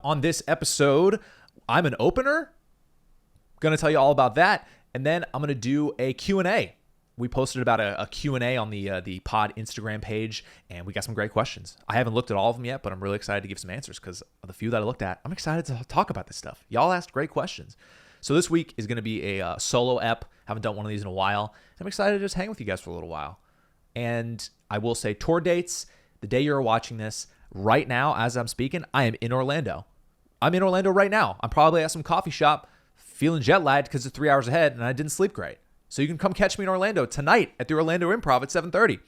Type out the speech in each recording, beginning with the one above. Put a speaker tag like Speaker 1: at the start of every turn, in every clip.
Speaker 1: On this episode, I'm an opener. Going to tell you all about that. And then I'm going to do a Q&A. We posted about a Q&A on the pod Instagram page, and we got some great questions. I haven't looked at all of them yet, but I'm really excited to give some answers because of the few that I looked at. I'm excited to talk about this stuff. Y'all asked great questions. So this week is going to be a solo ep. Haven't done one of these in a while. I'm excited to just hang with you guys for a little while. And I will say tour dates, the day you're watching this, right now as I'm speaking, I am in Orlando. I'm in Orlando right now. I'm probably at some coffee shop feeling jet lagged because it's 3 hours ahead and I didn't sleep great. So you can come catch me in Orlando tonight at the Orlando Improv at 7:30.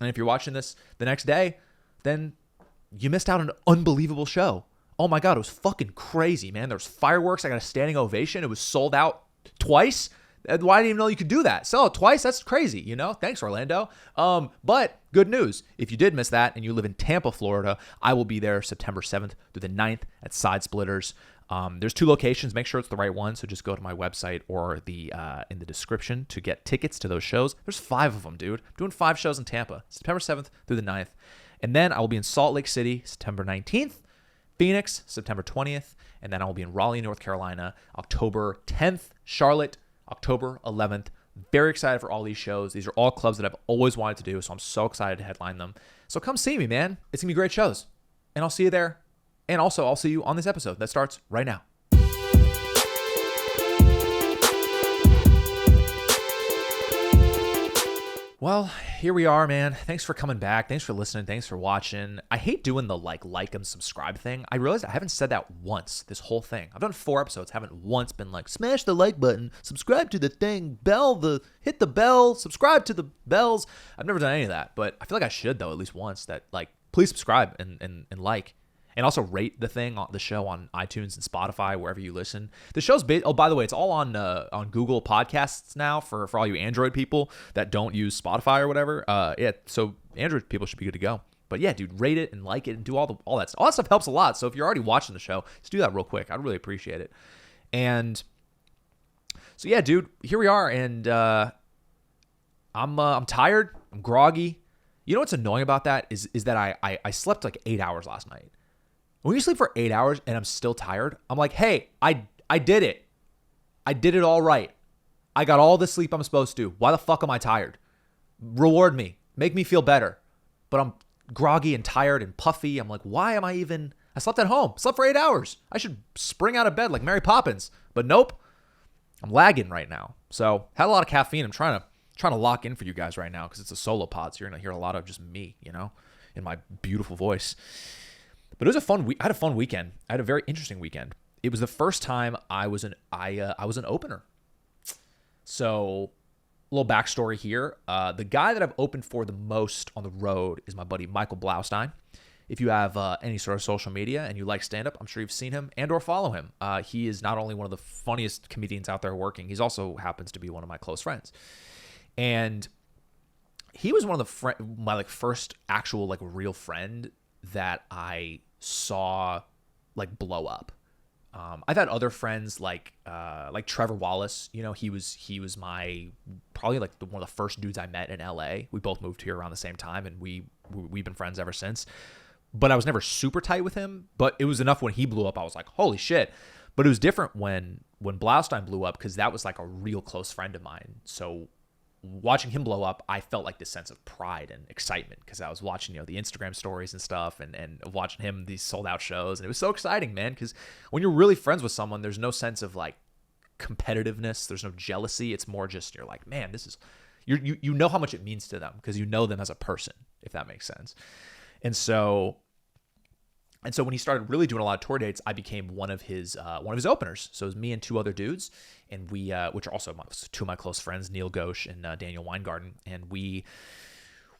Speaker 1: And if you're watching this the next day, then you missed out on an unbelievable show. Oh my God, it was fucking crazy, man. There was fireworks. I got a standing ovation. It was sold out twice. Why didn't I even know you could do that? Sell it twice? That's crazy, you know? Thanks, Orlando. But good news. If you did miss that and you live in Tampa, Florida, I will be there September 7th through the 9th at Side Splitters. There's 2 locations. Make sure it's the right one. So just go to my website or in the description to get tickets to those shows. There's 5 of them, dude. I'm doing 5 shows in Tampa, September 7th through the 9th. And then I will be in Salt Lake City, September 19th, Phoenix, September 20th. And then I will be in Raleigh, North Carolina, October 10th, Charlotte, October 11th. Very excited for all these shows. These are all clubs that I've always wanted to do, so I'm so excited to headline them. So come see me, man. It's going to be great shows. And I'll see you there. And also, I'll see you on this episode that starts right now. Well, here we are, man. Thanks for coming back. Thanks for listening. Thanks for watching. I hate doing the like and subscribe thing. I realized I haven't said that once this whole thing. I've done 4 episodes. Haven't once been like, smash the like button, subscribe to the thing, hit the bell, subscribe to the bells. I've never done any of that, but I feel like I should though, at least once. That like, please subscribe and like. And also rate the show on iTunes and Spotify, wherever you listen. The show's by the way, it's all on Google Podcasts now for all you Android people that don't use Spotify or whatever. So Android people should be good to go. But yeah, dude, rate it and like it and do all that stuff. All that stuff helps a lot. So if you're already watching the show, just do that real quick. I'd really appreciate it. And so yeah, dude, here we are, and I'm tired. I'm groggy. You know what's annoying about that is that I slept like 8 hours last night. When you sleep for 8 hours and I'm still tired, I'm like, hey, I did it. I did it all right. I got all the sleep I'm supposed to. Why the fuck am I tired? Reward me. Make me feel better. But I'm groggy and tired and puffy. I'm like, why am I even... I slept at home. Slept for 8 hours. I should spring out of bed like Mary Poppins. But nope. I'm lagging right now. So, had a lot of caffeine. I'm trying to lock in for you guys right now because it's a solo pod. So you're going to hear a lot of just me, you know, in my beautiful voice. But it was a fun week. I had a fun weekend. I had a very interesting weekend. It was the first time I was an opener. So, a little backstory here. The guy that I've opened for the most on the road is my buddy Michael Blaustein. If you have any sort of social media and you like stand-up, I'm sure you've seen him and or follow him. He is not only one of the funniest comedians out there working, he's also happens to be one of my close friends. And he was one of my like first actual like real friend that I saw like blow up. I've had other friends like Trevor Wallace. You know, he was my probably like one of the first dudes I met in LA. We both moved here around the same time, and we've been friends ever since. But I was never super tight with him. But it was enough when he blew up. I was like, holy shit. But it was different when Blaustein blew up because that was like a real close friend of mine. So watching him blow up, I felt like this sense of pride and excitement because I was watching, you know, the Instagram stories and stuff and watching him these sold out shows. And it was so exciting, man, because when you're really friends with someone, there's no sense of like competitiveness. There's no jealousy. It's more just you're like, man, this is you know how much it means to them because you know them as a person, if that makes sense. And so when he started really doing a lot of tour dates, I became one of his openers. So it was me and 2 other dudes, and we, which are also 2 of my close friends, Neil Ghosh and Daniel Weingarten, and we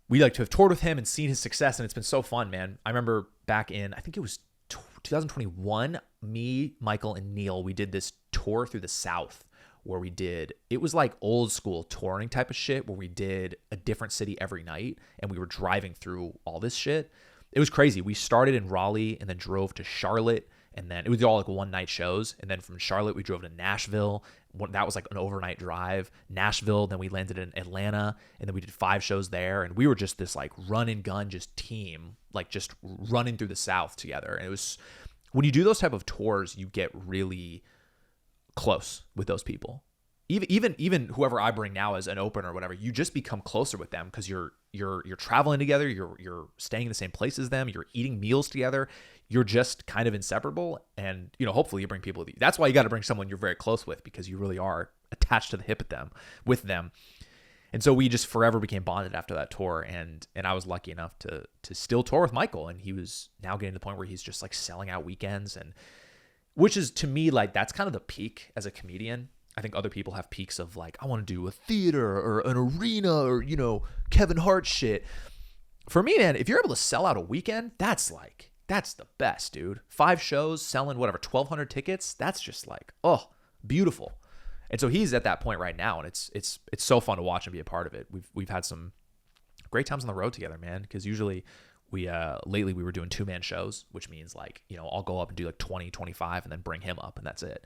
Speaker 1: like to have toured with him and seen his success, and it's been so fun, man. I remember back in, I think it was 2021, me, Michael, and Neil, we did this tour through the South where it was like old school touring type of shit where we did a different city every night, and we were driving through all this shit. It was crazy. We started in Raleigh and then drove to Charlotte, and then it was all like one night shows. And then from Charlotte, we drove to Nashville. That was like an overnight drive. Nashville, then we landed in Atlanta, and then we did 5 shows there. And we were just this like run and gun just team, like just running through the South together. And it was when you do those type of tours, you get really close with those people. Even whoever I bring now as an opener or whatever, you just become closer with them because you're traveling together, you're staying in the same place as them, you're eating meals together, you're just kind of inseparable. And hopefully you bring people with you. That's why you got to bring someone you're very close with, because you really are attached to the hip with them. And so we just forever became bonded after that tour. And I was lucky enough to still tour with Michael, and he was now getting to the point where he's just like selling out weekends, and which is, to me, like, that's kind of the peak as a comedian. I think other people have peaks of like, I want to do a theater or an arena or, Kevin Hart shit. For me, man, if you're able to sell out a weekend, that's the best, dude. 5 shows selling 1,200 tickets. That's just like, oh, beautiful. And so he's at that point right now, and it's so fun to watch and be a part of it. We've had some great times on the road together, man, because usually lately we were doing 2-man shows, which means like, I'll go up and do like 20, 25 and then bring him up, and that's it.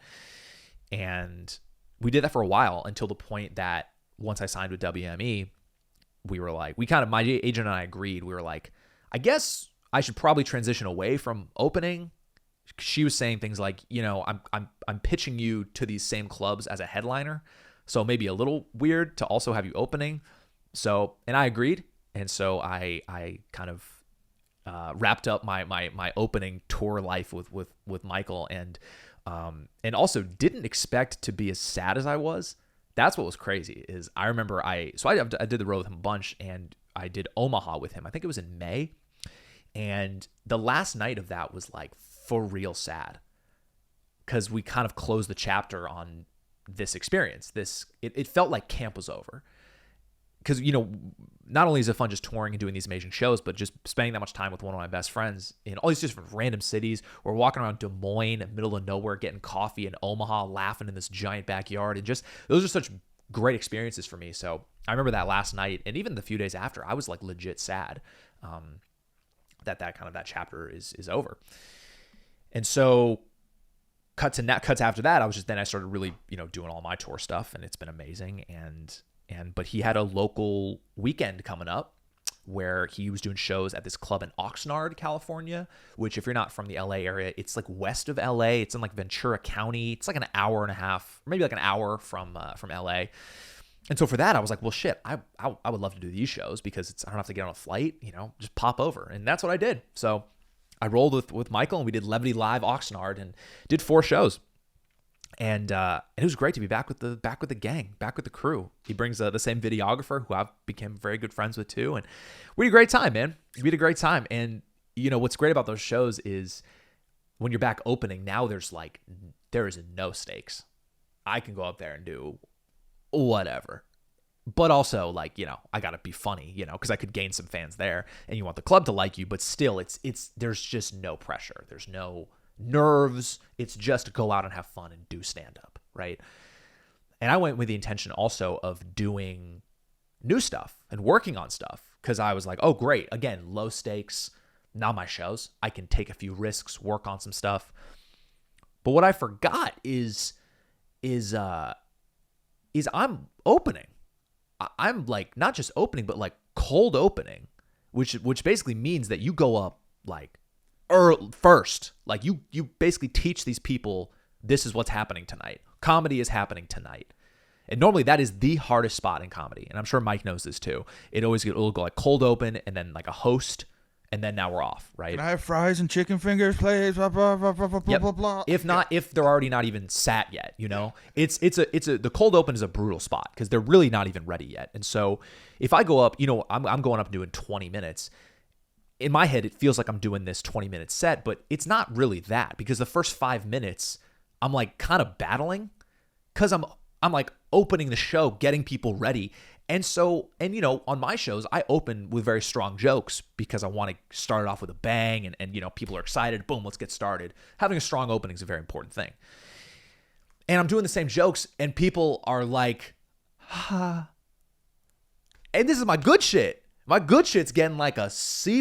Speaker 1: And we did that for a while until the point that once I signed with WME, we were like, my agent and I agreed. We were like, I guess I should probably transition away from opening. She was saying things like, I'm pitching you to these same clubs as a headliner, so maybe a little weird to also have you opening. So, and I agreed. And so I kind of wrapped up my opening tour life with Michael, and also didn't expect to be as sad as I was. That's what was crazy. Is I remember I did the road with him a bunch, and I did Omaha with him. I think it was in May, and the last night of that was like for real sad, because we kind of closed the chapter on this experience. It felt like camp was over. Because, not only is it fun just touring and doing these amazing shows, but just spending that much time with one of my best friends in all these different random cities. We're walking around Des Moines, in the middle of nowhere, getting coffee, in Omaha, laughing in this giant backyard. And just, those are such great experiences for me. So I remember that last night, and even the few days after, I was like legit sad that chapter is over. And so cuts after that, I started really, doing all my tour stuff, and it's been amazing. But he had a local weekend coming up where he was doing shows at this club in Oxnard, California, which, if you're not from the LA area, it's like west of LA. It's in like Ventura County. It's like an hour and a half, maybe like an hour from LA. And so for that, I was like, well, shit, I would love to do these shows, because I don't have to get on a flight, just pop over. And that's what I did. So I rolled with Michael, and we did Levity Live Oxnard and did 4 shows. And it was great to be back with the gang, back with the crew. He brings the same videographer who I've become very good friends with too. And we had a great time, man. We had a great time. And what's great about those shows is when you're back opening, now there is no stakes. I can go up there and do whatever. But also, like, I got to be funny, because I could gain some fans there, and you want the club to like you, but still there's just no pressure. There's no nerves. It's just go out and have fun and do stand up, right? And I went with the intention also of doing new stuff and working on stuff, because I was like, oh great, again, low stakes, not my shows. I can take a few risks, work on some stuff. But what I forgot is I'm opening. I'm like not just opening, but like cold opening, which basically means that you go up like first. Like you basically teach these people, this is what's happening tonight. Comedy is happening tonight. And normally that is the hardest spot in comedy. And I'm sure Mike knows this too. It'll go like cold open, and then like a host, and then now we're off, right?
Speaker 2: Can I have fries and chicken fingers, please? Blah, blah, blah, blah,
Speaker 1: yep.
Speaker 2: blah, blah.
Speaker 1: If they're already not even sat yet, it's the cold open is a brutal spot, because they're really not even ready yet. And so if I go up, I'm going up and doing 20 minutes. In my head, it feels like I'm doing this 20-minute set, but it's not really that, because the first 5 minutes, I'm like kind of battling, because I'm like opening the show, getting people ready. And so, on my shows, I open with very strong jokes, because I want to start it off with a bang, and people are excited. Boom, let's get started. Having a strong opening is a very important thing. And I'm doing the same jokes, and people are like, ha. And this is my good shit. My good shit's getting like a C+.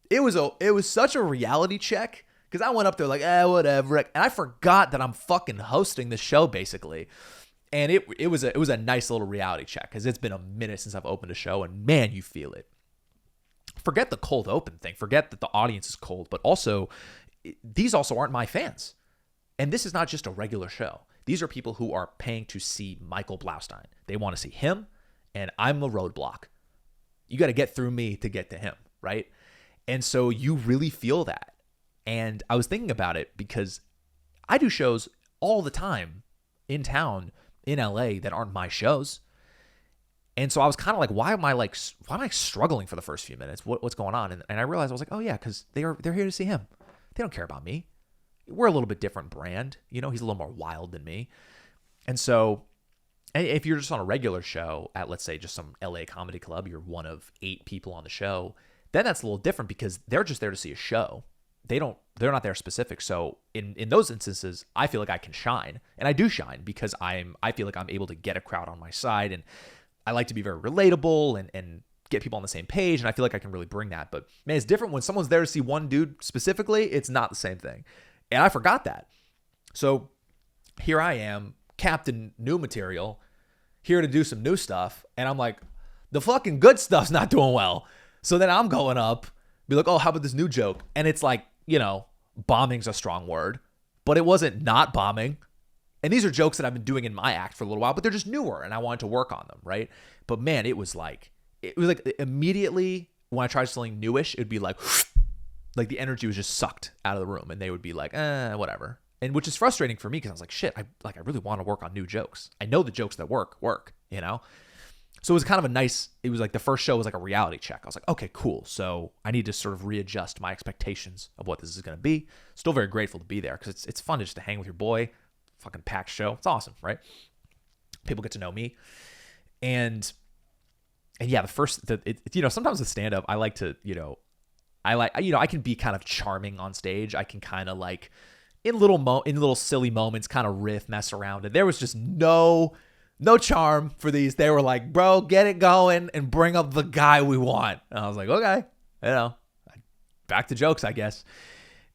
Speaker 1: It was such a reality check, because I went up there like, whatever. And I forgot that I'm fucking hosting the show, basically. And it was a nice little reality check, because it's been a minute since I've opened a show, and man, you feel it. Forget the cold open thing. Forget that the audience is cold, but also these also aren't my fans. And this is not just a regular show. These are people who are paying to see Michael Blaustein. They want to see him, and I'm a roadblock. You got to get through me to get to him, right? And so you really feel that. And I was thinking about it because I do shows all the time in town in LA that aren't my shows. And so I was kind of like, why am I struggling for the first few minutes? What's going on? And I realized I was like, oh yeah, because they're here to see him. They don't care about me. We're a little bit different brand. He's a little more wild than me. And so if you're just on a regular show at, let's say, just some LA comedy club, you're one of 8 people on the show, then that's a little different because they're just there to see a show. They're not there specific. So in those instances, I feel like I can shine, and I do shine because I feel like I'm able to get a crowd on my side, and I like to be very relatable and get people on the same page, and I feel like I can really bring that. But man, it's different when someone's there to see one dude specifically. It's not the same thing. And I forgot that. So here I am, Captain New Material, here to do some new stuff. And I'm like, the fucking good stuff's not doing well. So then I'm going up, be like, oh, how about this new joke? And it's like, bombing's a strong word, but it wasn't not bombing. And these are jokes that I've been doing in my act for a little while, but they're just newer and I wanted to work on them, right? But man, it was like immediately when I tried something newish, it'd be like the energy was just sucked out of the room and they would be like, whatever. And which is frustrating for me because I was like, shit, I really want to work on new jokes. I know the jokes that work. So it was kind of it was like the first show was like a reality check. I was like, okay, cool. So I need to sort of readjust my expectations of what this is going to be. Still very grateful to be there because it's fun just to hang with your boy. Fucking packed show. It's awesome, right? People get to know me. And yeah, sometimes with stand-up, I like to, I can be kind of charming on stage. I can kind of like in little silly moments kind of riff, mess around. And there was just no charm for these. They were like, bro, get it going and bring up the guy we want. And I was like, okay, back to jokes, I guess.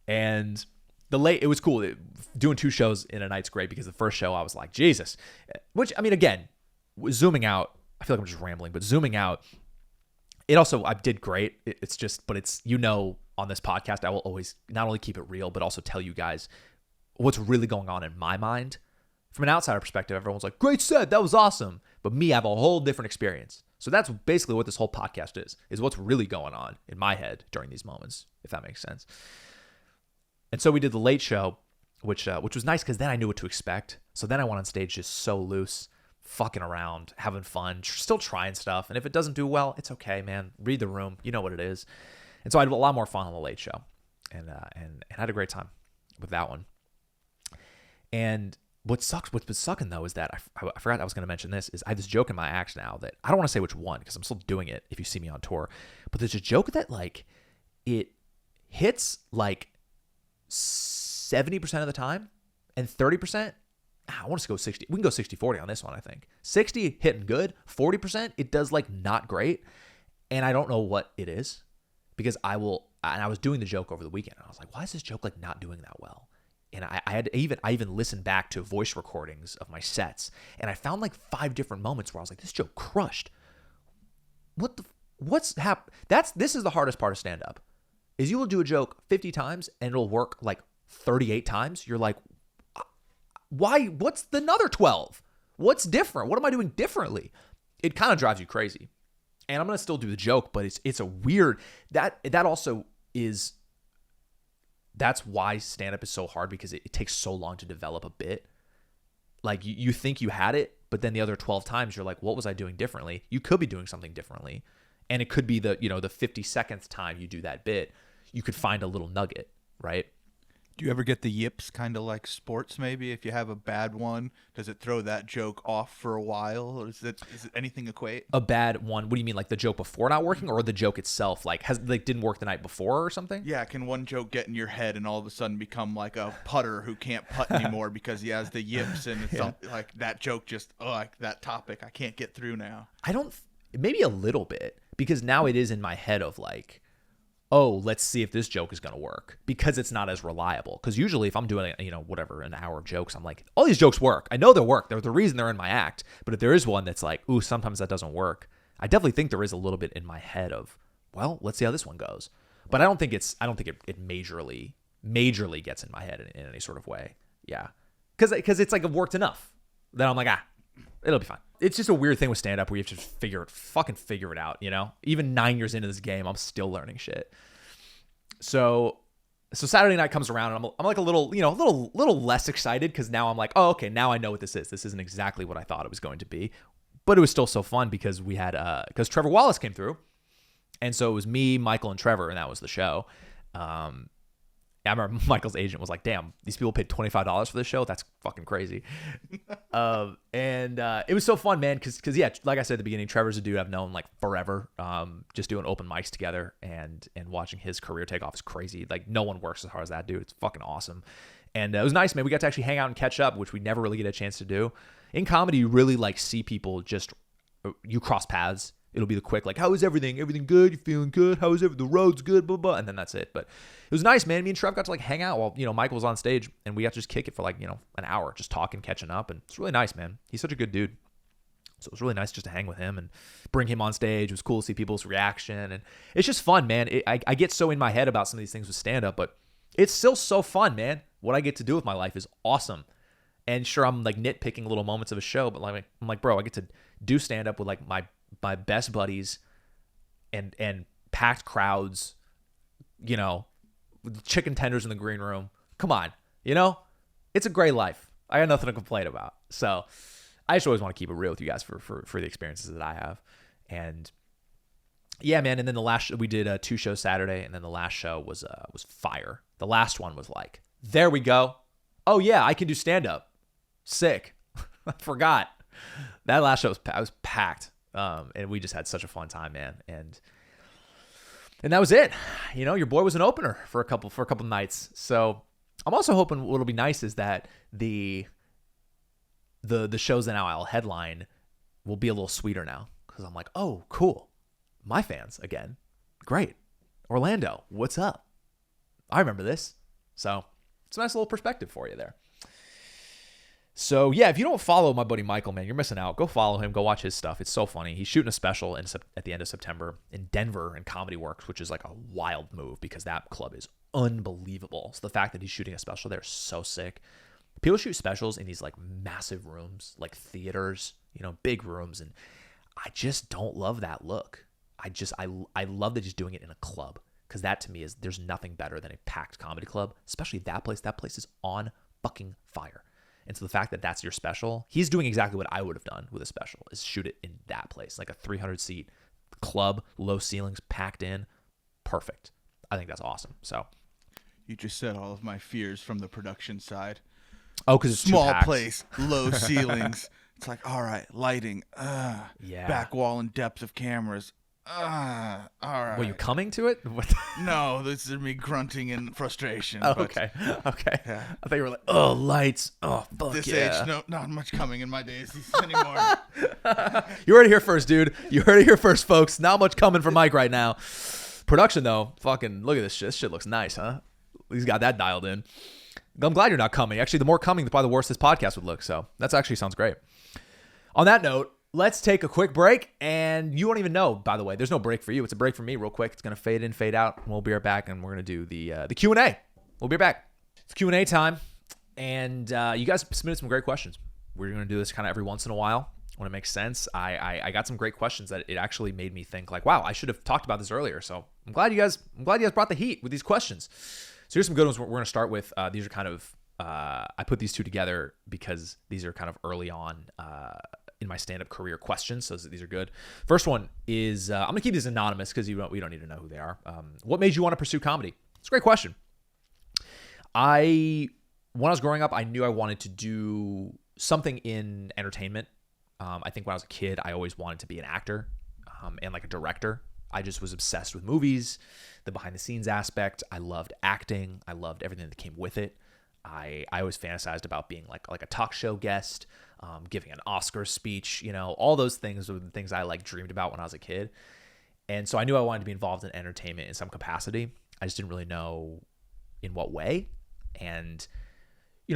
Speaker 1: And it was cool. Doing 2 shows in a night's great because the first show I was like, Jesus. Which, I mean, again, zooming out, I feel like I'm just rambling, but zooming out, I did great. It's just, but it's, on this podcast, I will always not only keep it real, but also tell you guys what's really going on in my mind. From an outsider perspective, everyone's like, great set, that was awesome. But me, I have a whole different experience. So that's basically what this whole podcast is what's really going on in my head during these moments, if that makes sense. And so we did the late show, which was nice because then I knew what to expect. So then I went on stage just so loose, fucking around, having fun, still trying stuff. And if it doesn't do well, it's okay, man. Read the room. You know what it is. And so I had a lot more fun on the late show and had a great time with that one. And what's been sucking though is that I forgot I was going to mention this is I have this joke in my act now that I don't want to say which one because I'm still doing it if you see me on tour, but there's a joke that like it hits like 70% of the time and 30%, I want to go 60. We can go 60-40 on this one, I think. 60 hitting good, 40% it does like not great. And I don't know what it is because I was doing the joke over the weekend and I was like, why is this joke like not doing that well? And I even listened back to voice recordings of my sets and I found like 5 different moments where I was like, this joke crushed. What's happened? This is the hardest part of stand up is you will do a joke 50 times and it'll work like 38 times. You're like, why? What's the another 12? What's different? What am I doing differently? It kind of drives you crazy. And I'm going to still do the joke, but it's a weird, that also is, that's why stand-up is so hard because it takes so long to develop a bit. Like you think you had it, but then the other 12 times you're like, what was I doing differently? You could be doing something differently. And it could be the 52nd time you do that bit, you could find a little nugget, right?
Speaker 2: Do you ever get the yips kind of like sports maybe? If you have a bad one, does it throw that joke off for a while? Or is it anything equate?
Speaker 1: A bad one? What do you mean, like the joke before not working or the joke itself didn't work the night before or something?
Speaker 2: Yeah, can one joke get in your head and all of a sudden become like a putter who can't putt anymore because he has the yips and it's like that joke just, like that topic I can't get through now?
Speaker 1: Maybe a little bit because now it is in my head of like, oh, let's see if this joke is going to work because it's not as reliable. Because usually if I'm doing, an hour of jokes, I'm like, all these jokes work. I know they work. They're the reason they're in my act. But if there is one that's like, ooh, sometimes that doesn't work, I definitely think there is a little bit in my head of, well, let's see how this one goes. But I don't think it majorly majorly gets in my head in any sort of way. Yeah. Because it's like it worked enough. Then I'm like, it'll be fine. It's just a weird thing with stand-up where you have to fucking figure it out, you know? Even 9 years into this game, I'm still learning shit. So Saturday night comes around and I'm like a little less excited because now I'm like, oh, okay, now I know what this is. This isn't exactly what I thought it was going to be. But it was still so fun because we had because Trevor Wallace came through. And so it was me, Michael, and Trevor, and that was the show. I remember Michael's agent was like, damn, these people paid $25 for this show? That's fucking crazy. And it was so fun, man, because yeah, like I said at the beginning, Trevor's a dude I've known like forever. Just doing open mics together and watching his career take off is crazy. Like, no one works as hard as that dude. It's fucking awesome. And it was nice, man. We got to actually hang out and catch up, which we never really get a chance to do. In comedy, you really like see people just, you cross paths. It'll be the quick, like, how is everything? Everything good? You feeling good? How is everything? The road's good, blah, blah. And then that's it. But it was nice, man. Me and Trev got to like hang out while, Michael was on stage, and we got to just kick it for like, an hour, just talking, catching up. And it's really nice, man. He's such a good dude. So it was really nice just to hang with him and bring him on stage. It was cool to see people's reaction. And it's just fun, man. I get so in my head about some of these things with stand-up, but it's still so fun, man. What I get to do with my life is awesome. And sure, I'm like nitpicking little moments of a show, but like I'm like, bro, I get to do stand-up with like my best buddies and packed crowds, with chicken tenders in the green room. Come on, it's a great life. I got nothing to complain about. So I just always want to keep it real with you guys for the experiences that I have. And yeah, man. And then the last, we did 2 shows Saturday, and then the last show was fire. The last one was like, there we go. Oh yeah, I can do stand up. Sick. I forgot. That last show was packed. And we just had such a fun time, man. And that was it. Your boy was an opener for a couple nights. So I'm also hoping what'll be nice is that the shows that now I'll headline will be a little sweeter now. Cause I'm like, oh, cool. My fans again. Great. Orlando, what's up? I remember this. So it's a nice little perspective for you there. So, yeah, if you don't follow my buddy Michael, man, you're missing out. Go follow him. Go watch his stuff. It's so funny. He's shooting a special at the end of September in Denver in Comedy Works, which is like a wild move because that club is unbelievable. So the fact that he's shooting a special there is so sick. People shoot specials in these like massive rooms, like theaters, big rooms. And I just don't love that look. I love that he's doing it in a club because that to me is, there's nothing better than a packed comedy club, especially that place. That place is on fucking fire. And so the fact that that's your special, he's doing exactly what I would have done with a special, is shoot it in that place, like a 300-seat club, low ceilings, packed in. Perfect. I think that's awesome. So
Speaker 2: you just said all of my fears from the production side.
Speaker 1: Oh, because it's
Speaker 2: small place, low ceilings. It's like, all right, lighting,
Speaker 1: yeah,
Speaker 2: back wall and depth of cameras. All right.
Speaker 1: Were you coming to it?
Speaker 2: No, this is me grunting in frustration.
Speaker 1: Oh,
Speaker 2: but,
Speaker 1: okay.
Speaker 2: Yeah.
Speaker 1: I thought you were like, oh, lights. Oh, fuck
Speaker 2: this
Speaker 1: yeah.
Speaker 2: age, no, not much coming in my days anymore.
Speaker 1: You heard it here first, dude. You heard it here first, folks. Not much coming from Mike right now. Production, though, fucking look at this shit. This shit looks nice, huh? He's got that dialed in. I'm glad you're not coming. Actually, the more coming, the probably the worse this podcast would look. So that actually sounds great. On that note, let's take a quick break. And you won't even know, by the way. There's no break for you. It's a break for me real quick. It's going to fade in, fade out. We'll be right back, and we're going to do the Q&A. We'll be right back. It's Q&A time. And you guys submitted some great questions. We're going to do this kind of every once in a while when it makes sense. I got some great questions that it actually made me think like, wow, I should have talked about this earlier. So I'm glad you guys brought the heat with these questions. So here's some good ones we're going to start with. These are kind of, I put these two together because these are kind of early on in my stand-up career questions. So these are good. First one is, I'm going to keep these anonymous because we don't need to know who they are. What made you want to pursue comedy? It's a great question. When I was growing up, I knew I wanted to do something in entertainment. I think when I was a kid, I always wanted to be an actor and like a director. I just was obsessed with movies, the behind the scenes aspect. I loved acting. I loved everything that came with it. I always fantasized about being like a talk show guest, giving an Oscar speech, all those things were the things I like dreamed about when I was a kid. And so I knew I wanted to be involved in entertainment in some capacity. I just didn't really know in what way. And,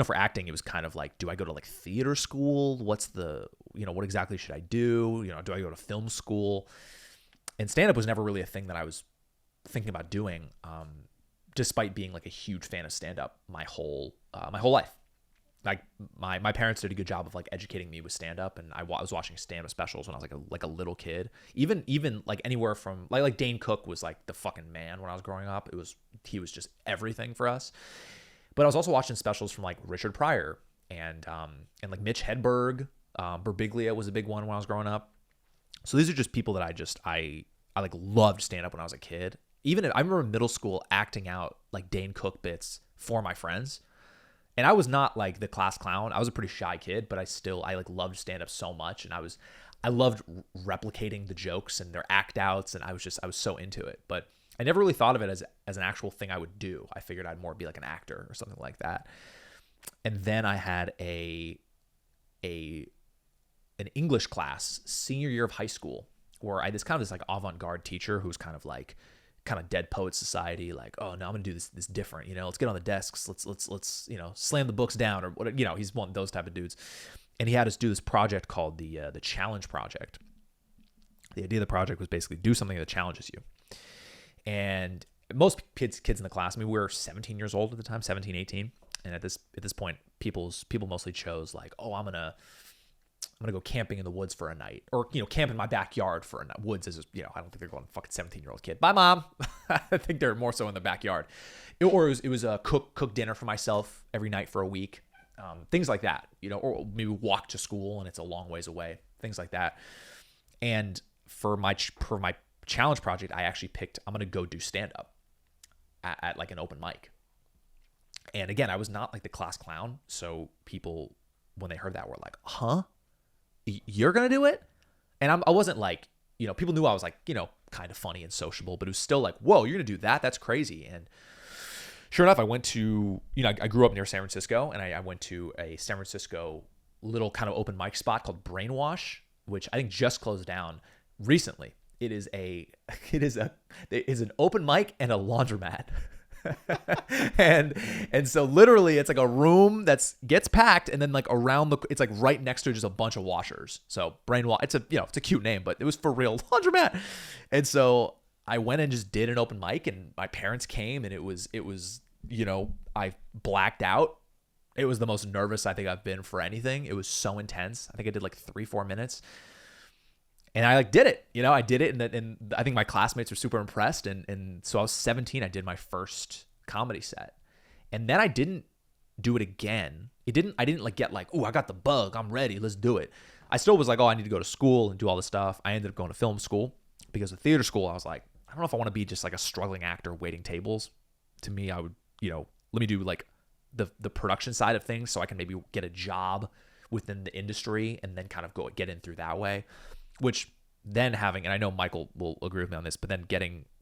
Speaker 1: for acting, it was kind of like, do I go to like theater school? What's the, what exactly should I do? Do I go to film school? And stand-up was never really a thing that I was thinking about doing. despite being like a huge fan of stand-up my whole life. Like my parents did a good job of like educating me with stand-up, and I was watching stand-up specials when I was like a little kid. Even like anywhere from like Dane Cook was like the fucking man when I was growing up. He was just everything for us. But I was also watching specials from like Richard Pryor and like Mitch Hedberg. Birbiglia was a big one when I was growing up. So these are just people that I like loved stand up when I was a kid. Even I remember middle school acting out like Dane Cook bits for my friends. And I was not like the class clown. I was a pretty shy kid, but I like loved stand up so much, and I loved replicating the jokes and their act outs, and I was so into it. But I never really thought of it as an actual thing I would do. I figured I'd more be like an actor or something like that. And then I had an English class senior year of high school where I had this kind of this like avant-garde teacher who's kind of Dead Poet Society, like, oh no, I'm gonna do this different, let's get on the desks, let's slam the books down, or what, he's one of those type of dudes. And he had us do this project called the Challenge Project. The idea of the project was basically do something that challenges you. And most kids in the class, I mean, we were 17 years old at the time, 17, 18. And at this point, people mostly chose like, oh, I'm gonna go camping in the woods for a night, or camp in my backyard for a night. Woods is I don't think they're going fucking 17-year-old kid. Bye, mom. I think they're more so in the backyard. It was a cook dinner for myself every night for a week, things like that. Or maybe walk to school and it's a long ways away, things like that. And for my challenge project, I actually picked I'm gonna go do stand up at like an open mic. And again, I was not like the class clown, so people when they heard that were like, huh? You're going to do it? And I wasn't like, people knew I was like, kind of funny and sociable, but it was still like, whoa, you're going to do that? That's crazy. And sure enough, I went to, I grew up near San Francisco, and I went to a San Francisco little kind of open mic spot called Brainwash, which I think just closed down recently. It is an open mic and a laundromat. and so literally it's like a room gets packed, and then like it's like right next to just a bunch of washers. So Brainwash, it's a cute name, but it was for real laundromat. And so I went and just did an open mic, and my parents came, and it was I blacked out. It was the most nervous I think I've been for anything. It was so intense. I think I did like 3-4 minutes. And I like did it, I did it. And I think my classmates were super impressed. And so I was 17, I did my first comedy set. And then I didn't do it again. I didn't like get like, oh, I got the bug, I'm ready, let's do it. I still was like, oh, I need to go to school and do all this stuff. I ended up going to film school, because at theater school, I was like, I don't know if I want to be just like a struggling actor waiting tables. To me, I would, let me do like the production side of things so I can maybe get a job within the industry and then kind of get in through that way. Which then having, and I know Michael will agree with me on this, but then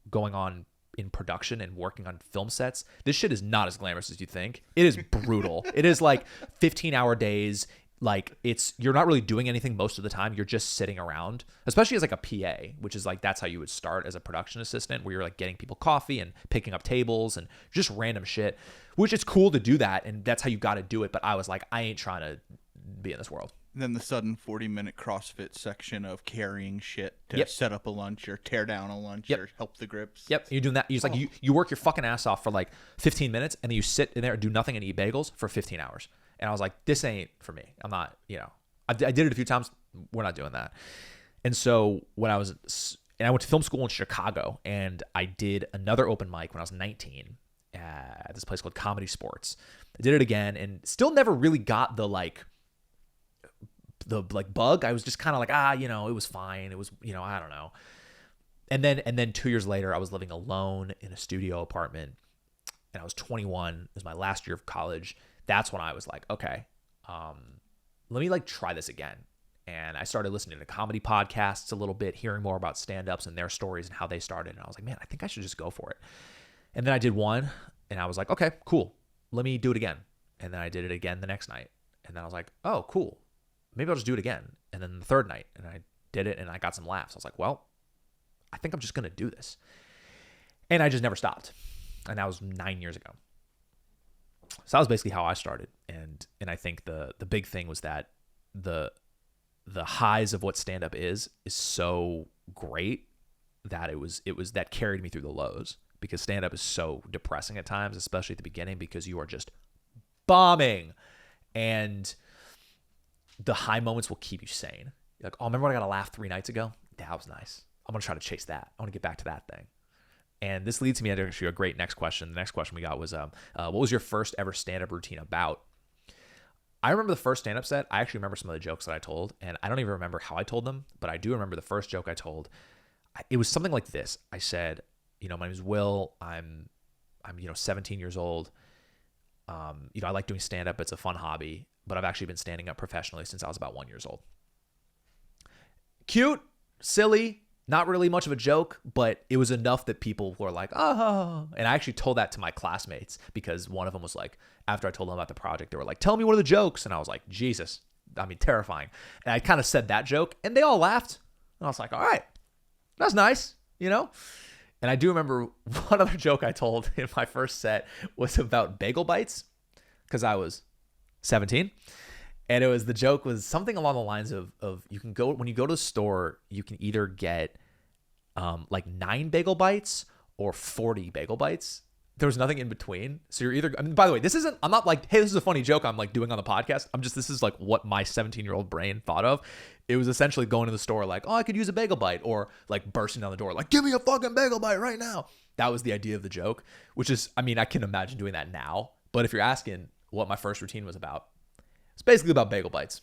Speaker 1: going on in production and working on film sets, this shit is not as glamorous as you think. It is brutal. It is like 15-hour days. Like you're not really doing anything most of the time. You're just sitting around, especially as like a PA, which is like, that's how you would start as a production assistant, where you're like getting people coffee and picking up tables and just random shit, which is cool to do that. And that's how you got to do it. But I was like, I ain't trying to be in this world.
Speaker 2: And then the sudden 40-minute CrossFit section of carrying shit to set up a lunch or tear down a lunch or help the grips.
Speaker 1: Yep. You're doing that. You're just like, you work your fucking ass off for like 15 minutes, and then you sit in there and do nothing and eat bagels for 15 hours. And I was like, this ain't for me. I'm not, I did it a few times. We're not doing that. And so I went to film school in Chicago, and I did another open mic when I was 19 at this place called Comedy Sports. I did it again, and still never really got the bug. I was just kind of like, it was fine. It was, I don't know. And then 2 years later, I was living alone in a studio apartment, and I was 21. It was my last year of college. That's when I was like, okay, let me like try this again. And I started listening to comedy podcasts a little bit, hearing more about stand-ups and their stories and how they started. And I was like, man, I think I should just go for it. And then I did one, and I was like, okay, cool. Let me do it again. And then I did it again the next night. And then I was like, oh, cool. Maybe I'll just do it again. And then the third night, and I did it, and I got some laughs. I was like, well, I think I'm just going to do this. And I just never stopped. And that was 9 years ago. So that was basically how I started. And I think the big thing was that the highs of what stand-up is so great that it was that carried me through the lows. because stand-up is so depressing at times, especially at the beginning, because you are just bombing. And the high moments will keep you sane. You're like, oh, remember when I got a laugh 3 nights ago? That was nice. I'm going to try to chase that. I want to get back to that thing. And this leads me to actually a great next question. The next question we got was, what was your first ever stand-up routine about? I remember the first stand-up set. I actually remember some of the jokes that I told, and I don't even remember how I told them, but I do remember the first joke I told. It was something like this. I said, my name is Will. I'm 17 years old. I like doing stand-up. It's a fun hobby, but I've actually been standing up professionally since I was about 1 year old. Cute, silly, not really much of a joke, but it was enough that people were like, oh. And I actually told that to my classmates, because one of them was like, after I told them about the project, they were like, tell me one of the jokes. And I was like, Jesus, terrifying. And I kind of said that joke, and they all laughed. And I was like, all right, that's nice, And I do remember one other joke I told in my first set was about bagel bites, because I was 17. And the joke was something along the lines of you can go, when you go to the store, you can either get like 9 bagel bites or 40 bagel bites. There was nothing in between. So you're either, by the way, I'm not like, hey, this is a funny joke I'm like doing on the podcast. This is like what my 17-year-old brain thought of. It was essentially going to the store like, oh, I could use a bagel bite, or like bursting down the door like, give me a fucking bagel bite right now. That was the idea of the joke, which is, I can imagine doing that now. But if you're asking what my first routine was about, it's basically about bagel bites,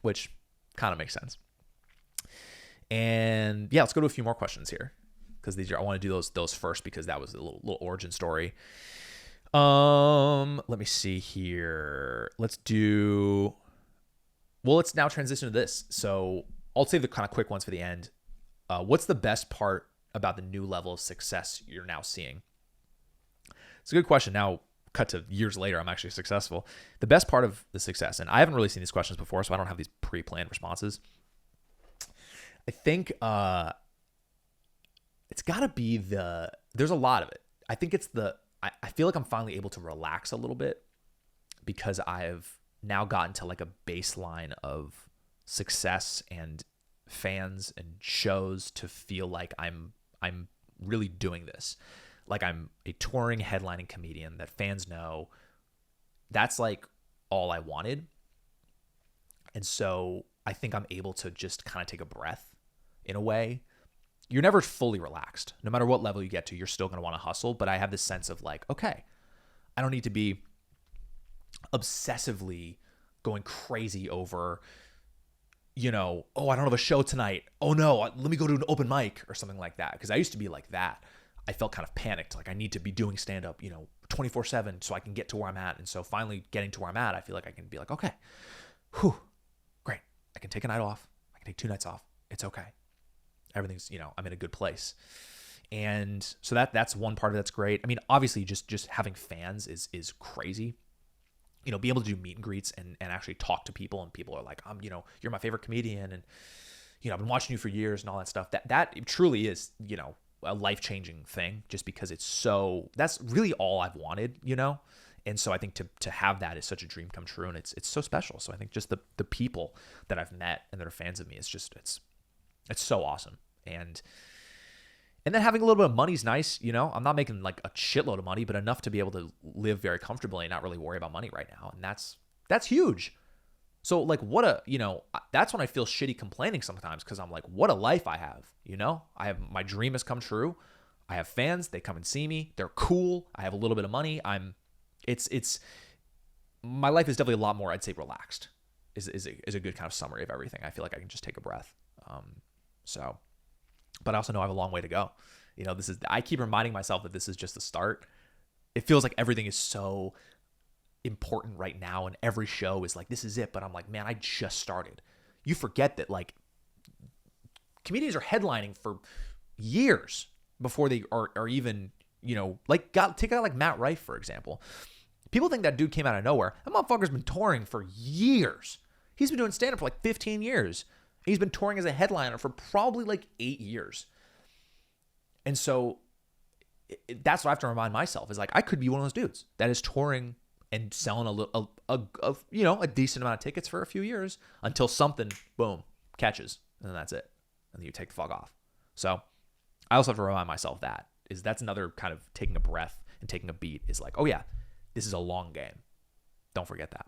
Speaker 1: which kind of makes sense. And yeah, let's go to a few more questions here, because I want to do those first, because that was a little origin story. Let me see here. Let's now transition to this. So I'll save the kind of quick ones for the end. What's the best part about the new level of success you're now seeing? It's a good question. Now, cut to years later, I'm actually successful. The best part of the success, and I haven't really seen these questions before, so I don't have these pre-planned responses. I think it's got to be there's a lot of it. I think it's I feel like I'm finally able to relax a little bit, because I've now gotten to like a baseline of success and fans and shows to feel like I'm really doing this. Like I'm a touring headlining comedian that fans know. That's like all I wanted. And so I think I'm able to just kind of take a breath in a way. You're never fully relaxed. No matter what level you get to, you're still going to want to hustle. But I have this sense of like, okay, I don't need to be obsessively going crazy over, oh, I don't have a show tonight. Oh no, let me go to an open mic or something like that. Because I used to be like that. I felt kind of panicked. Like I need to be doing stand-up, 24/7 so I can get to where I'm at. And so finally getting to where I'm at, I feel like I can be like, okay, whew, great. I can take a night off. I can take 2 nights off. It's okay. Everything's, I'm in a good place. And so that's one part of that's great. Obviously just having fans is crazy. Be able to do meet and greets and actually talk to people, and people are like, you're my favorite comedian, and I've been watching you for years and all that stuff. That truly is, a life-changing thing, just because that's really all I've wanted, And so I think to have that is such a dream come true, and it's so special. So I think just the people that I've met and that are fans of me, it's so awesome. And then having a little bit of money is nice. I'm not making like a shitload of money, but enough to be able to live very comfortably and not really worry about money right now. And that's huge. So like that's when I feel shitty complaining sometimes, because I'm like, what a life I have. My dream has come true. I have fans. They come and see me. They're cool. I have a little bit of money. My life is definitely a lot more, I'd say, relaxed is a good kind of summary of everything. I feel like I can just take a breath. But I also know I have a long way to go. I keep reminding myself that this is just the start. It feels like everything is so important right now, and every show is like, this is it. But I'm like, man, I just started. You forget that like comedians are headlining for years before they are even, take out like Matt Rife, for example. People think that dude came out of nowhere. That motherfucker's been touring for years. He's been doing stand-up for like 15 years. He's been touring as a headliner for probably like 8 years. And so that's what I have to remind myself, is like, I could be one of those dudes that is touring and selling a decent amount of tickets for a few years until something, boom, catches. And then that's it. And then you take the fuck off. So I also have to remind myself that that's another kind of taking a breath and taking a beat is like, oh yeah, this is a long game. Don't forget that.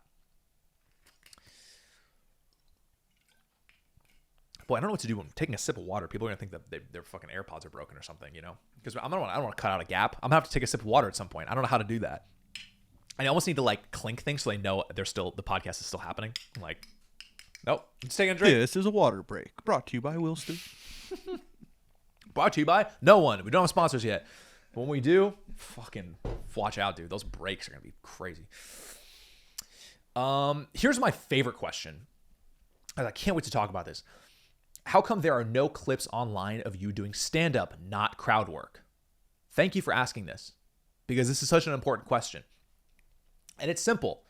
Speaker 1: Boy, I don't know what to do when I'm taking a sip of water. People are gonna think that their fucking AirPods are broken or something, you know? Because I don't want to cut out a gap. I'm gonna have to take a sip of water at some point. I don't know how to do that. I almost need to like clink things so they know the podcast is still happening. I'm like, nope, I'm just taking a drink.
Speaker 2: This is a water break brought to you by Wilston.
Speaker 1: Brought to you by no one. We don't have sponsors yet. But when we do, fucking watch out, dude. Those breaks are gonna be crazy. Here's my favorite question. I can't wait to talk about this. How come there are no clips online of you doing stand-up, not crowd work? Thank you for asking this, because this is such an important question. And it's simple,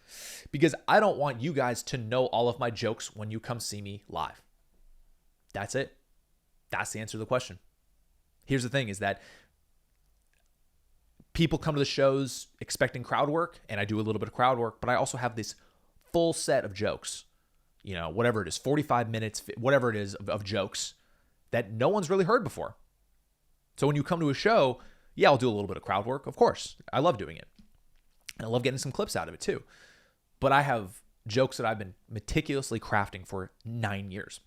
Speaker 1: because I don't want you guys to know all of my jokes when you come see me live. That's it. That's the answer to the question. Here's the thing is that people come to the shows expecting crowd work, and I do a little bit of crowd work, but I also have this full set of jokes. You know, whatever it is, 45 minutes, whatever it is of jokes that no one's really heard before. So when you come to a show, yeah, I'll do a little bit of crowd work. Of course. I love doing it. And I love getting some clips out of it too. But I have jokes that I've been meticulously crafting for 9 years.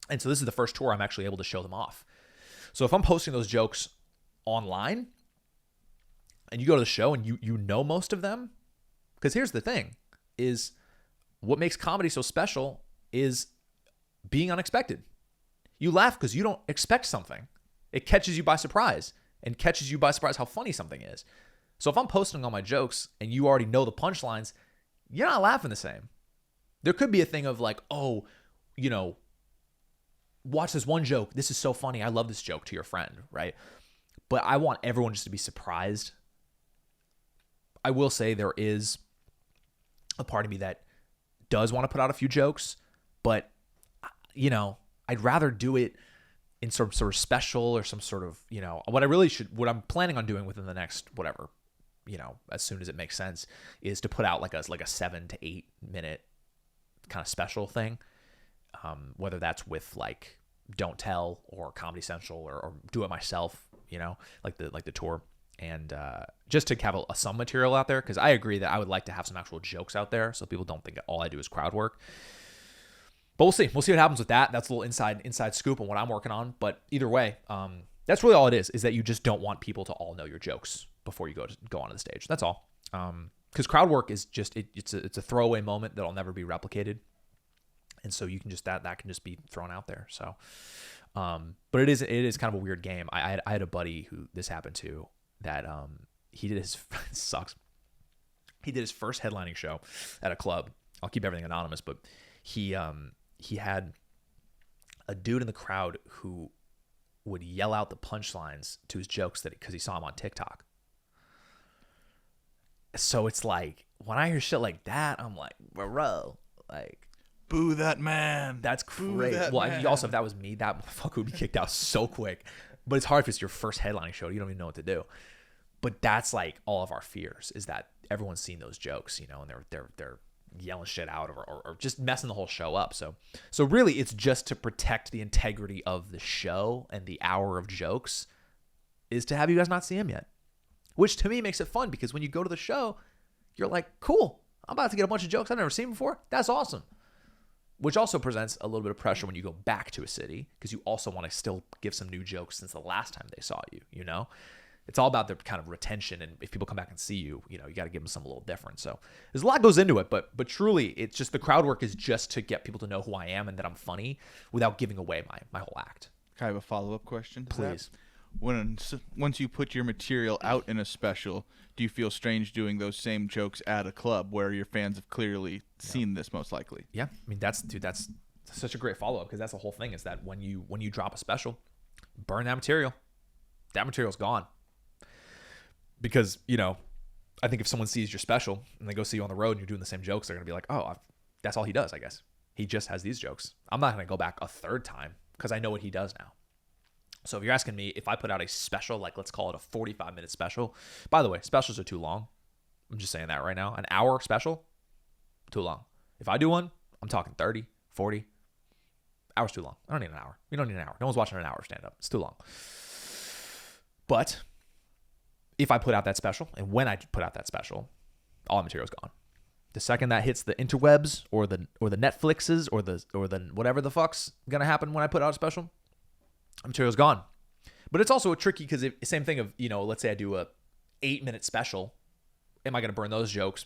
Speaker 1: And so this is the first tour I'm actually able to show them off. So if I'm posting those jokes online and you go to the show and you know most of them, because here's the thing is, what makes comedy so special is being unexpected. You laugh because you don't expect something. It catches you by surprise, and catches you by surprise how funny something is. So if I'm posting all my jokes and you already know the punchlines, you're not laughing the same. There could be a thing of like, oh, you know, watch this one joke. This is so funny. I love this joke to your friend, right? But I want everyone just to be surprised. I will say there is a part of me that does want to put out a few jokes, but you know, I'd rather do it in some sort of special or some sort of, you know, what I'm planning on doing within the next, whatever, you know, as soon as it makes sense, is to put out like a 7 to 8 minute kind of special thing. Whether that's with like Don't Tell or Comedy Central or do it myself, you know, like the tour. And just to have some material out there, because I agree that I would like to have some actual jokes out there so people don't think all I do is crowd work. But we'll see. We'll see what happens with that. That's a little inside scoop on what I'm working on. But either way, that's really all it is that you just don't want people to all know your jokes before you go onto the stage. That's all. Because crowd work is just it's a throwaway moment that'll never be replicated, and so you can just that can just be thrown out there. So, but it is kind of a weird game. I had a buddy who this happened to. That he did his sucks. He did his first headlining show at a club. I'll keep everything anonymous, but he had a dude in the crowd who would yell out the punchlines to his jokes because he saw him on TikTok. So it's like when I hear shit like that, I'm like, bro, like,
Speaker 2: boo that man.
Speaker 1: That's great. Well, also if that was me, that motherfucker would be kicked out so quick. But it's hard if it's your first headlining show. You don't even know what to do. But that's like all of our fears is that everyone's seen those jokes, you know, and they're yelling shit out or just messing the whole show up. So really it's just to protect the integrity of the show and the hour of jokes is to have you guys not see them yet. Which to me makes it fun because when you go to the show, you're like, cool, I'm about to get a bunch of jokes I've never seen before. That's awesome. Which also presents a little bit of pressure when you go back to a city because you also want to still give some new jokes since the last time they saw you, you know? It's all about the kind of retention, and if people come back and see you, you know, you got to give them something a little different. So there's a lot goes into it, but truly, it's just the crowd work is just to get people to know who I am and that I'm funny without giving away my whole act.
Speaker 2: Can I have a follow-up question to
Speaker 1: Please.
Speaker 2: That? Once you put your material out in a special, do you feel strange doing those same jokes at a club where your fans have clearly seen this most likely?
Speaker 1: Yeah, I mean that's such a great follow-up because that's the whole thing is that when you drop a special, burn that material. That material's gone. Because, you know, I think if someone sees your special and they go see you on the road and you're doing the same jokes, they're going to be like, oh, that's all he does, I guess. He just has these jokes. I'm not going to go back a third time because I know what he does now. So if you're asking me if I put out a special, like let's call it a 45-minute special. By the way, specials are too long. I'm just saying that right now. An hour special, too long. If I do one, I'm talking 30, 40. Hours too long. I don't need an hour. We don't need an hour. No one's watching an hour stand-up. It's too long. But if I put out that special, and when I put out that special, all the material's gone. The second that hits the interwebs or the Netflixes or the whatever the fuck's gonna happen when I put out a special, the material's gone. But it's also tricky because same thing of, let's say I do a 8-minute special. Am I gonna burn those jokes?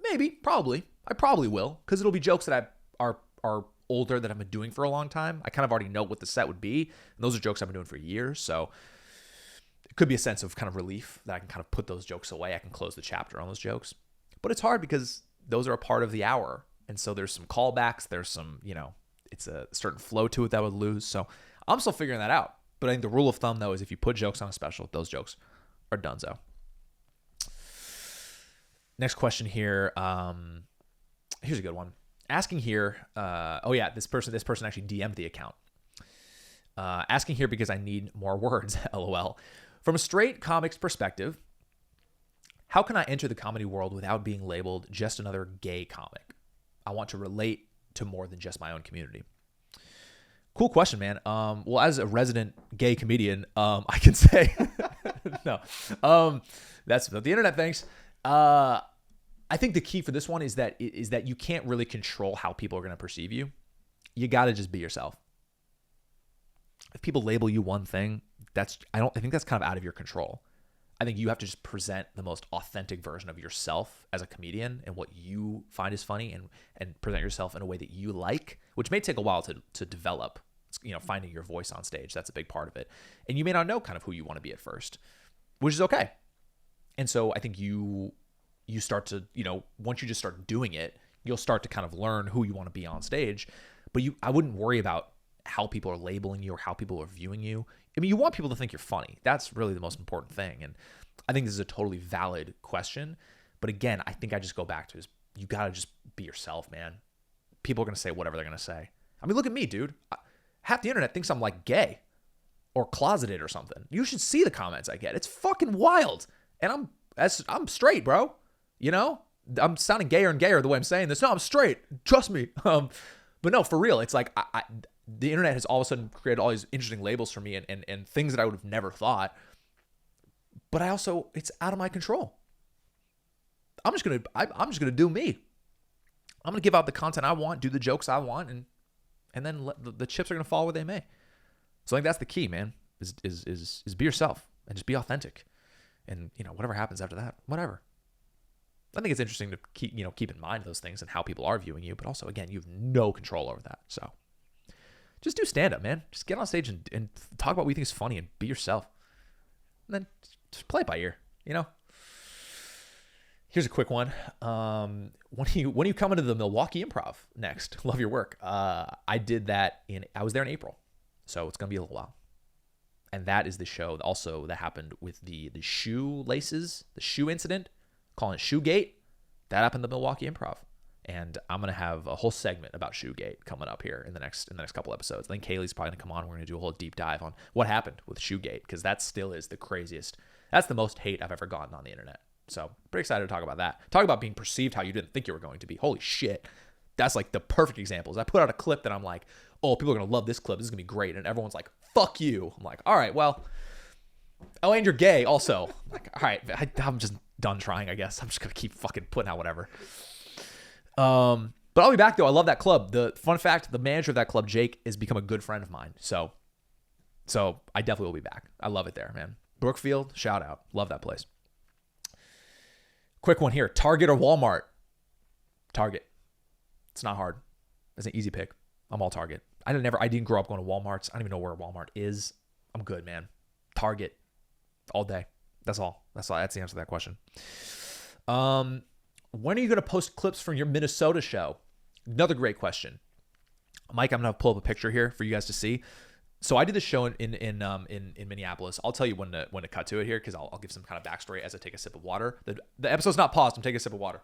Speaker 1: Maybe, probably. I probably will, because it'll be jokes that are older that I've been doing for a long time. I kind of already know what the set would be, and those are jokes I've been doing for years. So it could be a sense of kind of relief that I can kind of put those jokes away. I can close the chapter on those jokes. But it's hard because those are a part of the hour, and so there's some callbacks. There's some, it's a certain flow to it that I would lose. So I'm still figuring that out. But I think the rule of thumb, though, is if you put jokes on a special, those jokes are donezo. Next question here. Here's a good one. Asking here. This person actually DM'd the account. Asking here because I need more words. LOL. From a straight comics perspective, how can I enter the comedy world without being labeled just another gay comic? I want to relate to more than just my own community. Cool question, man. Well, as a resident gay comedian, I can say no. That's what the internet thinks. I think the key for this one is that you can't really control how people are going to perceive you. You got to just be yourself. If people label you one thing, I think that's kind of out of your control. I think you have to just present the most authentic version of yourself as a comedian and what you find is funny, and present yourself in a way that you like, which may take a while to develop. Finding your voice on stage, that's a big part of it. And you may not know kind of who you want to be at first, which is okay. And so I think you start to, once you just start doing it, you'll start to kind of learn who you want to be on stage. But I wouldn't worry about how people are labeling you or how people are viewing you. I mean, you want people to think you're funny. That's really the most important thing. And I think this is a totally valid question. But again, I think I just go back to is you got to just be yourself, man. People are going to say whatever they're going to say. I mean, look at me, dude. Half the internet thinks I'm like gay or closeted or something. You should see the comments I get. It's fucking wild. And I'm straight, bro. I'm sounding gayer and gayer the way I'm saying this. No, I'm straight. Trust me. But no, for real, it's like the internet has all of a sudden created all these interesting labels for me and things that I would have never thought. But it's out of my control. I'm just gonna do me. I'm gonna give out the content I want, do the jokes I want, and then the chips are gonna fall where they may. So I think that's the key, man. Is be yourself and just be authentic, and whatever happens after that, whatever. I think it's interesting to keep in mind those things and how people are viewing you, but also again, you have no control over that. So just do stand up, man. Just get on stage and talk about what you think is funny and be yourself, and then just play it by ear. Here's a quick one. When you come into the Milwaukee Improv next, love your work. I did that I was there in April, so it's gonna be a little while. And that is the show also that happened with the shoelaces, the shoe incident, calling it Shoegate. That happened at the Milwaukee Improv. And I'm gonna have a whole segment about Shoegate coming up here in the next couple episodes. I think Kaylee's probably gonna come on. We're gonna do a whole deep dive on what happened with Shoegate, because that still is the craziest. That's the most hate I've ever gotten on the internet. So pretty excited to talk about that. Talk about being perceived how you didn't think you were going to be. Holy shit. That's like the perfect examples. I put out a clip that I'm like, oh, people are going to love this clip. This is going to be great. And everyone's like, fuck you. I'm like, all right, well, oh, and you're gay also. I'm like, all right, I'm just done trying, I guess. I'm just going to keep fucking putting out whatever. But I'll be back though. I love that club. The fun fact, the manager of that club, Jake, has become a good friend of mine. So I definitely will be back. I love it there, man. Brookfield, shout out. Love that place. Quick one here. Target or Walmart? Target. It's not hard. It's an easy pick. I'm all Target. I didn't grow up going to Walmarts. I don't even know where Walmart is. I'm good, man. Target. All day. That's all. That's the answer to that question. When are you going to post clips from your Minnesota show? Another great question. Mike, I'm going to pull up a picture here for you guys to see. So I did this show in Minneapolis. I'll tell you when to cut to it here, because I'll give some kind of backstory as I take a sip of water. The episode's not paused. I'm taking a sip of water.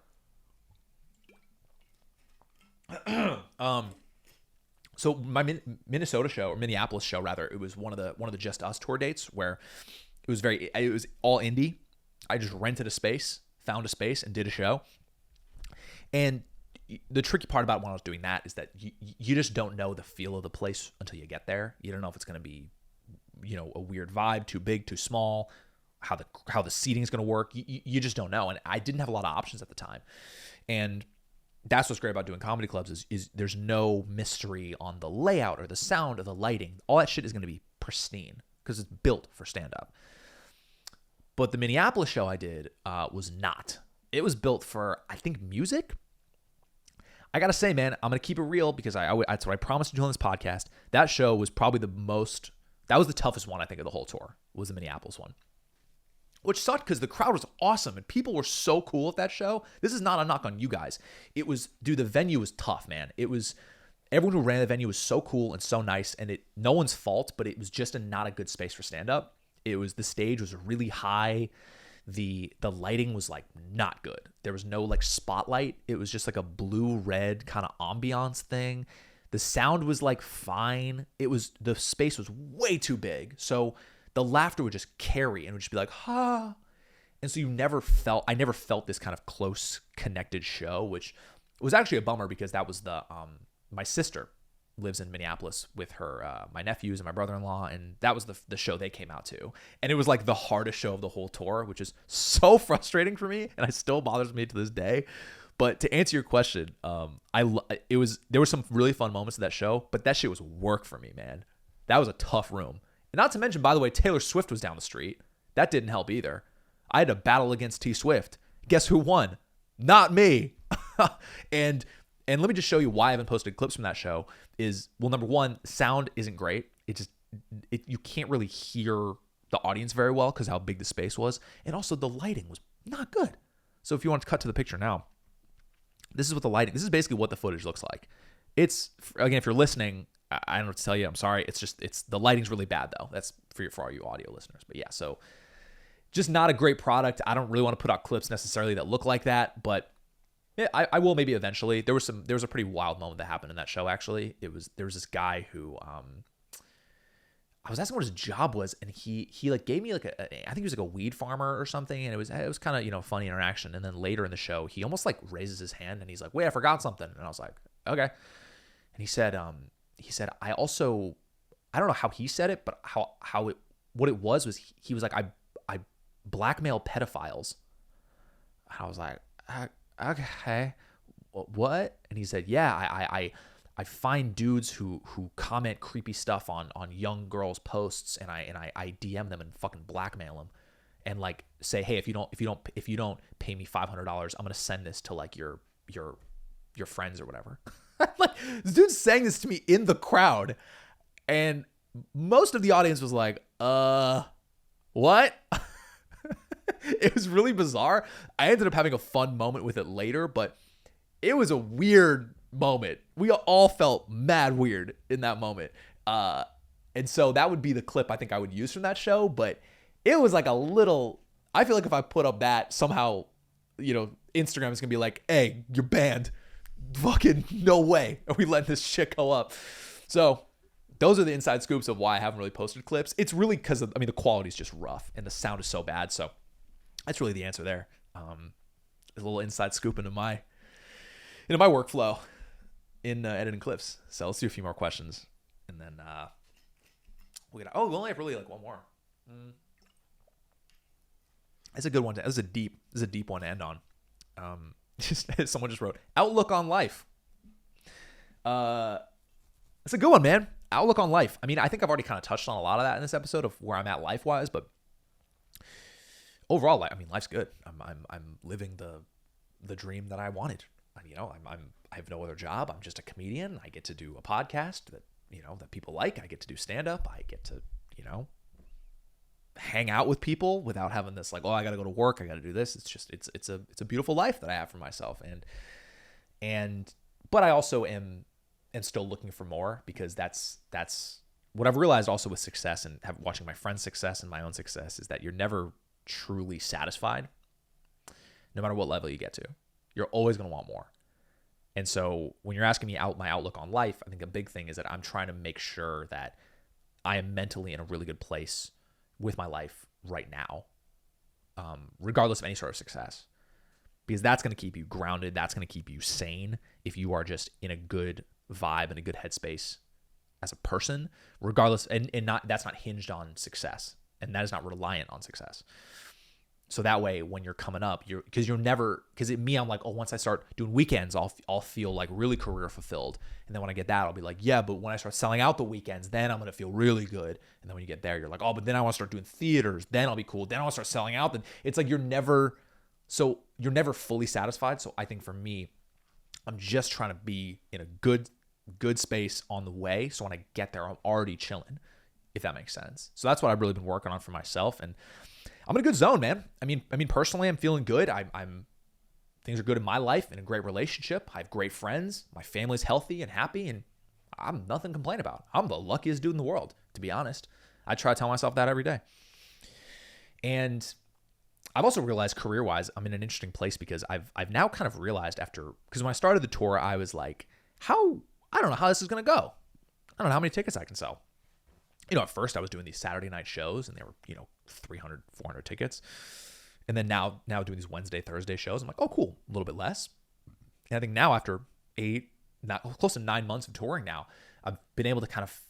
Speaker 1: So my Minnesota show, or Minneapolis show rather, it was one of the Just Us tour dates where it was all indie. I just rented a space, found a space, and did a show. And the tricky part about when I was doing that is that you just don't know the feel of the place until you get there. You don't know if it's going to be a weird vibe, too big, too small, how the seating is going to work. You just don't know. And I didn't have a lot of options at the time. And that's what's great about doing comedy clubs is there's no mystery on the layout or the sound or the lighting. All that shit is going to be pristine because it's built for stand-up. But the Minneapolis show I did was not. It was built for, I think, music. I got to say, man, I'm going to keep it real because that's what I promised to do on this podcast. That show was probably that was the toughest one, I think, of the whole tour, was the Minneapolis one. Which sucked because the crowd was awesome and people were so cool at that show. This is not a knock on you guys. The venue was tough, man. Everyone who ran the venue was so cool and so nice, and no one's fault, but it was just not a good space for stand-up. The stage was really high. The lighting was like not good. There was no like spotlight. It was just like a blue-red kind of ambiance thing. The sound was like fine. The space was way too big. So the laughter would just carry and it would just be like, ha. And so I never felt this kind of close connected show, which was actually a bummer because that was my sister lives in Minneapolis with my nephews and my brother-in-law, and that was the show they came out to. And it was like the hardest show of the whole tour, which is so frustrating for me, and it still bothers me to this day. But to answer your question, there were some really fun moments of that show, but that shit was work for me, man. That was a tough room. And not to mention, by the way, Taylor Swift was down the street. That didn't help either. I had to battle against T Swift. Guess who won? Not me. And let me just show you why I haven't posted clips from that show. Number one, sound isn't great. You can't really hear the audience very well because how big the space was. And also the lighting was not good. So if you want to cut to the picture now, this is basically what the footage looks like. Again, if you're listening, I don't know what to tell you. I'm sorry. The lighting's really bad though. That's for all you audio listeners. But yeah, so just not a great product. I don't really want to put out clips necessarily that look like that, but yeah, I will maybe eventually. There was a pretty wild moment that happened in that show. Actually, there was this guy who I was asking what his job was, and he like gave me I think he was like a weed farmer or something, and it was kind of funny interaction. And then later in the show, he almost like raises his hand and he's like, "Wait, I forgot something," and I was like, "Okay," and he said, I don't know how he said it, but what it was he was like, I blackmail pedophiles. And I was like, okay, what? And he said, yeah, I find dudes who comment creepy stuff on young girls' posts, and I DM them and fucking blackmail them, and like say, hey, if you don't pay me $500, I'm gonna send this to like your friends or whatever. Like, this dude's saying this to me in the crowd, and most of the audience was like, what? It was really bizarre. I ended up having a fun moment with it later, but it was a weird moment. We all felt mad weird in that moment. And so that would be the clip I think I would use from that show, but it was like I feel like if I put up that, somehow, Instagram is going to be like, hey, you're banned. Fucking no way are we letting this shit go up. So those are the inside scoops of why I haven't really posted clips. It's really because the quality is just rough and the sound is so bad. So that's really the answer there. A little inside scoop into my workflow in editing clips. So let's do a few more questions, and then we only have really like one more. It's a good one. This is a deep one to end on. Someone just wrote outlook on life. It's a good one, man. Outlook on life. I mean, I think I've already kind of touched on a lot of that in this episode of where I'm at life wise, but overall, life's good. I'm living the dream that I wanted. I have no other job. I'm just a comedian. I get to do a podcast that people like. I get to do stand up. I get to hang out with people without having this like, oh, I got to go to work. I got to do this. It's a beautiful life that I have for myself. But I also am still looking for more, because that's what I've realized also with success and watching my friends' success and my own success is that you're never truly satisfied no matter what level you get to. You're always going to want more. And so when you're asking me my outlook on life, I think a big thing is that I'm trying to make sure that I am mentally in a really good place with my life right now, regardless of any sort of success, because that's going to keep you grounded. That's going to keep you sane if you are just in a good vibe and a good headspace as a person, regardless, and not that's not hinged on success, and that is not reliant on success. So that way, when you're coming up, because I'm like, oh, once I start doing weekends, I'll feel like really career fulfilled. And then when I get that, I'll be like, yeah, but when I start selling out the weekends, then I'm going to feel really good. And then when you get there, you're like, oh, but then I want to start doing theaters. Then I'll be cool. Then I'll start selling out. Then it's like you're never fully satisfied. So I think for me, I'm just trying to be in a good space on the way. So when I get there, I'm already chilling, if that makes sense. So that's what I've really been working on for myself. And I'm in a good zone, man. I mean, personally, I'm feeling good. Things are good in my life, in a great relationship. I have great friends. My family's healthy and happy, and I'm nothing to complain about. I'm the luckiest dude in the world, to be honest. I try to tell myself that every day. And I've also realized career-wise, I'm in an interesting place because I've now kind of realized because when I started the tour, I was like, I don't know how this is going to go. I don't know how many tickets I can sell. At first I was doing these Saturday night shows and they were, 300, 400 tickets. And then now doing these Wednesday, Thursday shows, I'm like, oh, cool, a little bit less. And I think now after close to 9 months of touring now, I've been able to kind of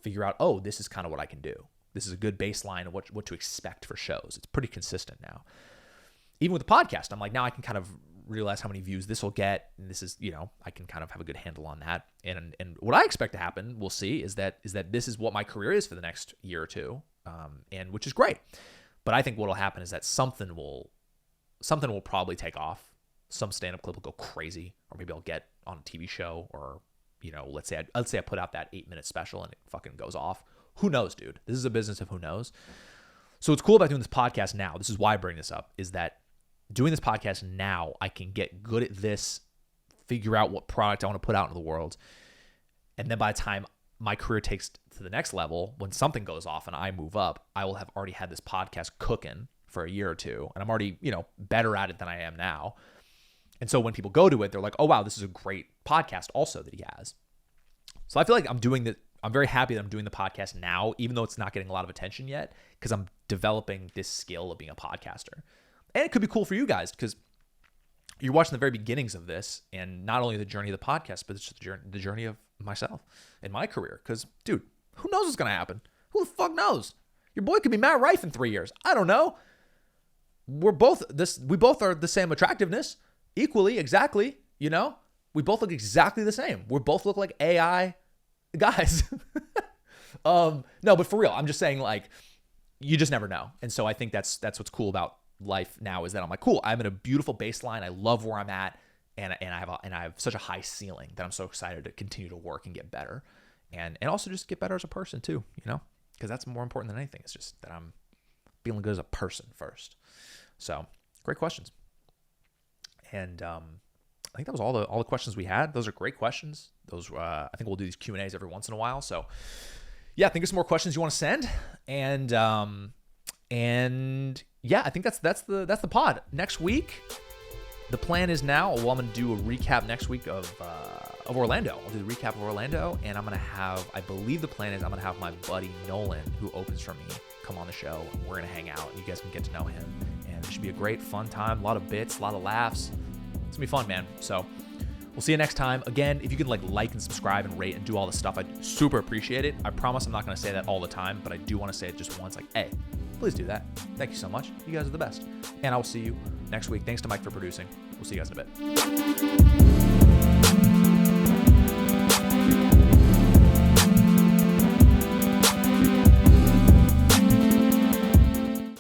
Speaker 1: figure out, oh, this is kind of what I can do. This is a good baseline of what to expect for shows. It's pretty consistent now. Even with the podcast, I'm like, now I can kind of realize how many views this will get. And this is, I can kind of have a good handle on that. And what I expect to happen, we'll see, is that this is what my career is for the next year or two, and which is great. But I think what will happen is that something will probably take off. Some stand-up clip will go crazy, or maybe I'll get on a TV show, or let's say I put out that 8-minute special and it fucking goes off. Who knows, dude? This is a business of who knows. So what's cool about doing this podcast now, this is why I bring this up, is that doing this podcast now, I can get good at this, figure out what product I want to put out into the world. And then by the time my career takes to the next level, when something goes off and I move up, I will have already had this podcast cooking for a year or two. And I'm already, better at it than I am now. And so when people go to it, they're like, oh, wow, this is a great podcast also that he has. So I feel like I'm very happy that I'm doing the podcast now, even though it's not getting a lot of attention yet, because I'm developing this skill of being a podcaster. And it could be cool for you guys because you're watching the very beginnings of this, and not only the journey of the podcast, but it's just the journey of myself and my career. Because, dude, who knows what's going to happen? Who the fuck knows? Your boy could be Matt Rife in 3 years. I don't know. We both are the same attractiveness, equally, exactly. We both look exactly the same. We both look like AI guys. No, but for real, I'm just saying, like, you just never know. And so I think that's what's cool about life now, is that I'm like, cool, I'm in a beautiful baseline. I love where I'm at, and I have such a high ceiling that I'm so excited to continue to work and get better, and also just get better as a person too, because that's more important than anything. It's just that I'm feeling good as a person first. So great questions. And I think that was all the questions we had. Those are great questions. Those I think we'll do these Q&As every once in a while. So yeah, think of some more questions you want to send, and yeah, I think that's the pod. Next week, the plan is now, I'm going to do a recap next week of Orlando. I'll do the recap of Orlando, and I believe the plan is I'm going to have my buddy Nolan, who opens for me, come on the show, and we're going to hang out, and you guys can get to know him. And it should be a great, fun time. A lot of bits, a lot of laughs. It's going to be fun, man. So we'll see you next time. Again, if you can like and subscribe and rate and do all this stuff, I'd super appreciate it. I promise I'm not going to say that all the time, but I do want to say it just once, like, hey, please do that. Thank you so much. You guys are the best. And I will see you next week. Thanks to Mike for producing. We'll see you guys in a bit.